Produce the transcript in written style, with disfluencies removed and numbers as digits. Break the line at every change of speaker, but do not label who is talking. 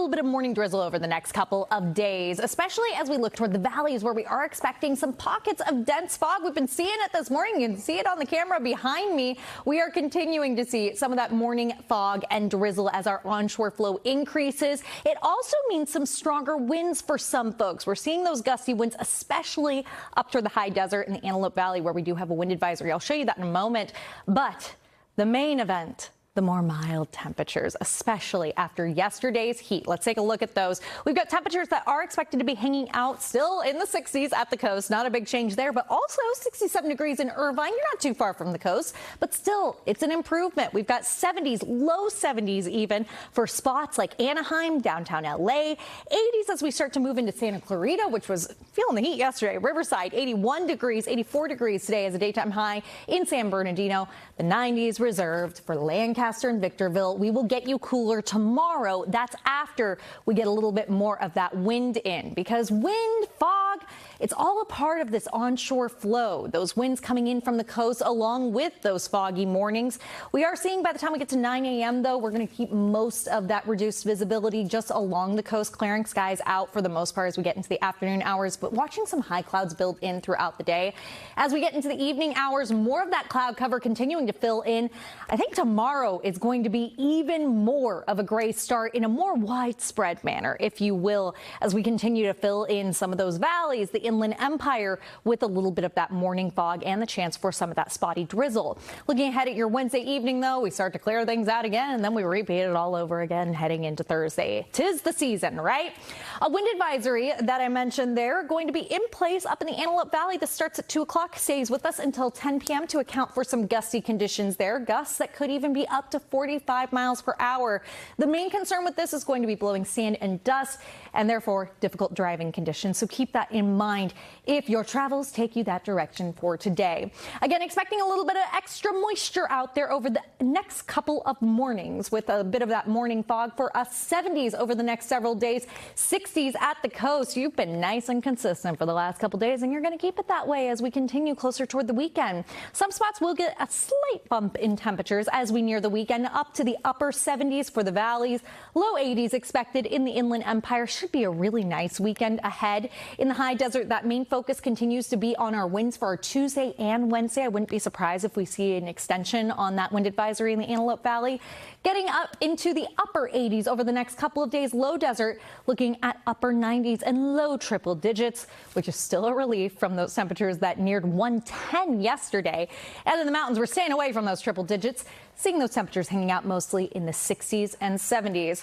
little bit of morning drizzle over the next couple of days, especially as we look toward the valleys where we are expecting some pockets of dense fog. We've been seeing it this morning. You can see it on the camera behind me. We are continuing to see some of that morning fog and drizzle as our onshore flow increases. It also means some stronger winds for some folks. We're seeing those gusty winds, especially up toward the high desert and the Antelope Valley, where we do have a wind advisory. I'll show you that in a moment. But the main event, the more mild temperatures, especially after yesterday's heat. Let's take a look at those. We've got temperatures that are expected to be hanging out still in the 60s at the coast. Not a big change there, but also 67 degrees in Irvine. You're not too far from the coast, but still, it's an improvement. We've got 70s, low 70s even for spots like Anaheim, downtown LA, 80s as we start to move into Santa Clarita, which was feeling the heat yesterday. Riverside, 81 degrees, 84 degrees today as a daytime high in San Bernardino. The 90s reserved for Lancaster and Victorville. We will get you cooler tomorrow. That's after we get a little bit more of that wind in, because wind, fog, it's all a part of this onshore flow. Those winds coming in from the coast along with those foggy mornings. We are seeing by the time we get to 9 a.m. though, we're going to keep most of that reduced visibility just along the coast, clearing skies out for the most part as we get into the afternoon hours, but watching some high clouds build in throughout the day. As we get into the evening hours, more of that cloud cover continuing to fill in. I think tomorrow is going to be even more of a gray start in a more widespread manner, if you will, as we continue to fill in some of those valleys, the Inland Empire, with a little bit of that morning fog and the chance for some of that spotty drizzle. Looking ahead at your Wednesday evening, though, we start to clear things out again, and then we repeat it all over again heading into Thursday. 'Tis the season, right? A wind advisory that I mentioned there going to be in place up in the Antelope Valley. This starts at 2 o'clock, stays with us until 10 p.m. to account for some gusty conditions there. Gusts that could even be up to 45 miles per hour. The main concern with this is going to be blowing sand and dust, and therefore difficult driving conditions. So keep that in mind if your travels take you that direction for today. Again, expecting a little bit of extra moisture out there over the next couple of mornings, with a bit of that morning fog for us. 70s over the next several days, 60s at the coast. You've been nice and consistent for the last couple days, and you're going to keep it that way as we continue closer toward the weekend. Some spots will get a slight bump in temperatures as we near the weekend, up to the upper 70s for the valleys. Low 80s expected in the Inland Empire. Should be a really nice weekend ahead. In the high desert, that main focus continues to be on our winds for our Tuesday and Wednesday. I wouldn't be surprised if we see an extension on that wind advisory in the Antelope Valley. Getting up into the upper 80s over the next couple of days. Low desert looking at upper 90s and low triple digits, which is still a relief from those temperatures that neared 110 yesterday. And in the mountains, we're staying away from those triple digits, seeing those temperatures hanging out mostly in the 60s and 70s.